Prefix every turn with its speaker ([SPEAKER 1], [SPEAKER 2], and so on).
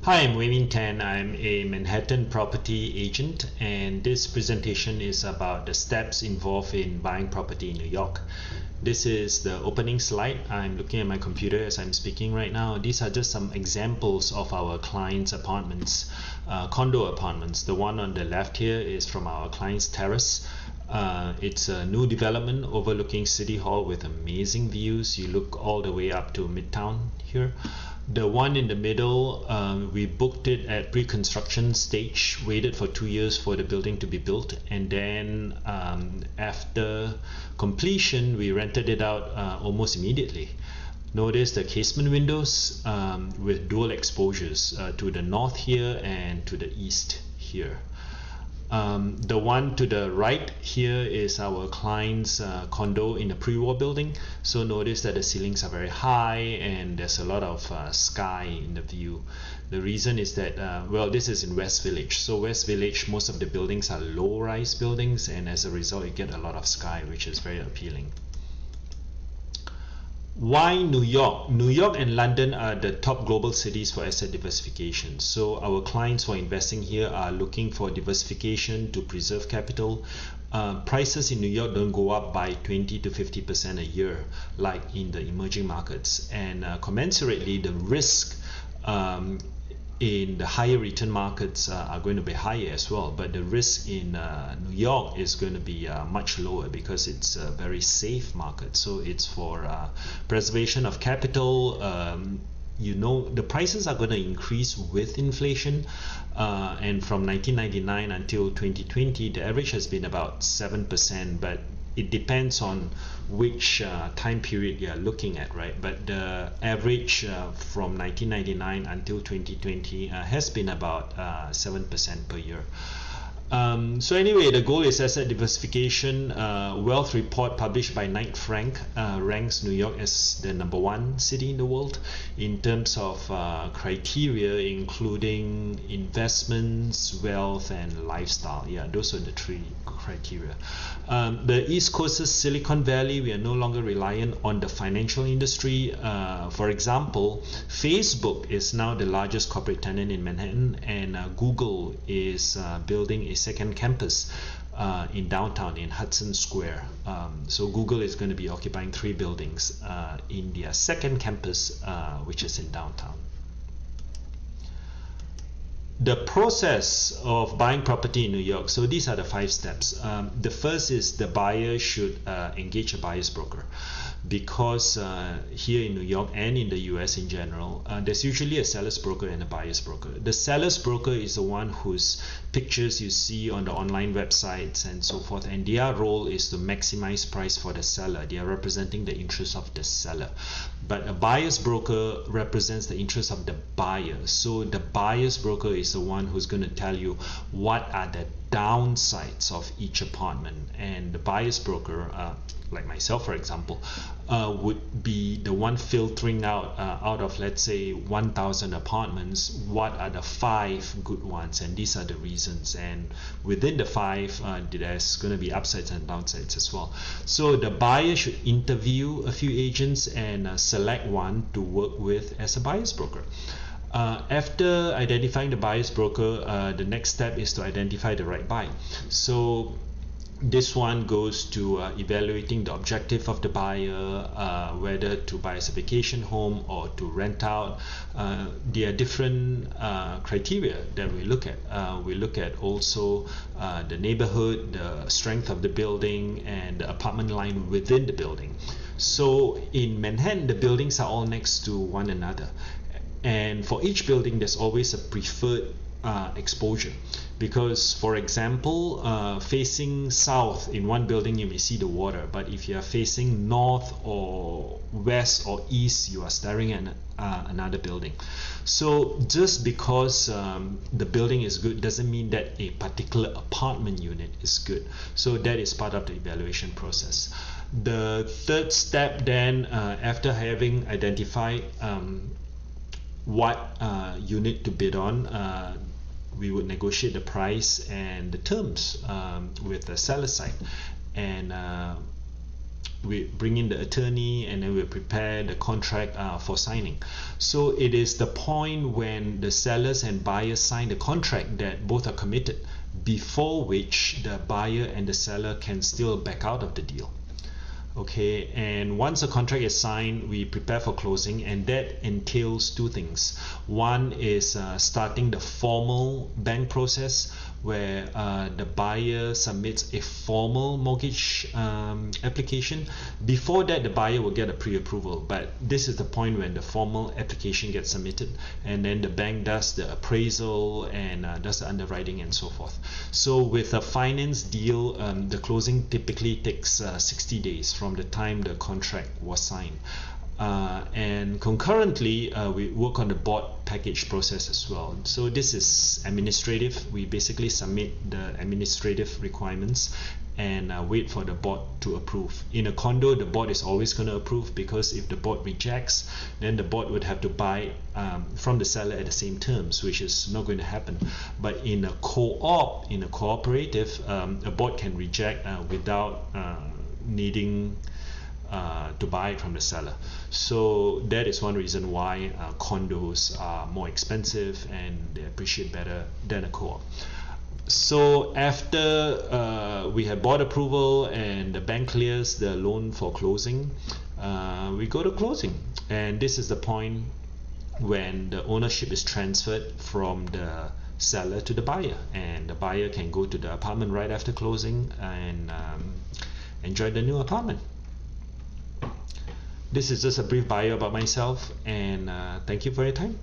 [SPEAKER 1] Hi, I'm Weimin Tan. I'm a Manhattan property agent, and this presentation is about the steps involved in buying property in New York. This is the opening slide. I'm looking at my computer as I'm speaking right now. These are just some examples of our clients' apartments, condo apartments. The one on the left here is from our client's terrace. It's a new development overlooking City Hall with amazing views. You look all the way up to Midtown here. The one in the middle, we booked it at pre-construction stage, waited for 2 years for the building to be built, and then after completion, we rented it out almost immediately. Notice the casement windows with dual exposures to the north here and to the east here. The one to the right here is our client's condo in a pre-war building. So notice that the ceilings are very high and there's a lot of sky in the view. The reason is that, well, this is in West Village. So West Village, most of the buildings are low-rise buildings, and as a result, you get a lot of sky, which is very appealing. Why New York? New York and London are the top global cities for asset diversification. So our clients who are investing here are looking for diversification to preserve capital. Prices in New York don't go up by 20 to 50% a year like in the emerging markets. And commensurately, the risk in the higher return markets are going to be higher as well, but the risk in New York is going to be much lower because it's a very safe market. So it's for preservation of capital. You know, the prices are going to increase with inflation, and from 1999 until 2020 the average has been about 7%, but it depends on which time period you are looking at, right? But the average from 1999 until 2020 has been about 7% per year. So anyway, the goal is asset diversification. Wealth report published by Knight Frank ranks New York as the #1 city in the world in terms of criteria, including investments, wealth, and lifestyle. Yeah, those are the three criteria. The East Coast's Silicon Valley, we are no longer reliant on the financial industry. For example, Facebook is now the largest corporate tenant in Manhattan, and Google is building a second campus in downtown in Hudson Square. So Google is going to be occupying 3 buildings in their second campus, which is in downtown. The process of buying property in New York. So these are the 5 steps. The first is the buyer should engage a buyer's broker, because here in New York and in the US in general, there's usually a seller's broker and a buyer's broker. The seller's broker is the one whose pictures you see on the online websites and so forth, and their role is to maximize price for the seller. They are representing the interests of the seller. But a buyer's broker represents the interests of the buyer. So the buyer's broker is the one who's going to tell you what are the downsides of each apartment, and the buyer's broker, like myself for example, would be the one filtering out of let's say 1,000 apartments, what are the 5 good ones, and these are the reasons, and within the 5 there's going to be upsides and downsides as well. So the buyer should interview a few agents and select one to work with as a buyer's broker. After identifying the buyer's broker, the next step is to identify the right buy. So this one goes to evaluating the objective of the buyer, whether to buy as a vacation home or to rent out. There are different criteria that we look at. We look at also the neighborhood, the strength of the building, and the apartment line within the building. So in Manhattan, the buildings are all next to one another, and for each building there's always a preferred exposure, because for example, facing south in one building you may see the water, but if you are facing north or west or east, you are staring at another building. So just because the building is good doesn't mean that a particular apartment unit is good. So that is part of the evaluation process. The third step then, after having identified what unit to bid on, we would negotiate the price and the terms with the seller side, and we bring in the attorney, and then we prepare the contract for signing. So it is the point when the sellers and buyers sign the contract that both are committed, before which the buyer and the seller can still back out of the deal. Okay, and once a contract is signed, we prepare for closing, and that entails two things. One is starting the formal bank process, where the buyer submits a formal mortgage application. Before that, the buyer will get a pre-approval, but this is the point when the formal application gets submitted, and then the bank does the appraisal and does the underwriting and so forth. So with a finance deal, the closing typically takes 60 days from the time the contract was signed. And concurrently, we work on the board package process as well. So this is administrative. We basically submit the administrative requirements and wait for the board to approve. In a condo, the board is always going to approve, because if the board rejects, then the board would have to buy from the seller at the same terms, which is not going to happen. But in a co-op, in a cooperative, a board can reject without needing to buy it from the seller. So that is one reason why condos are more expensive and they appreciate better than a co-op. So after we have board approval and the bank clears the loan for closing, we go to closing, and this is the point when the ownership is transferred from the seller to the buyer, and the buyer can go to the apartment right after closing and enjoy the new apartment. This is just a brief bio about myself, and thank you for your time.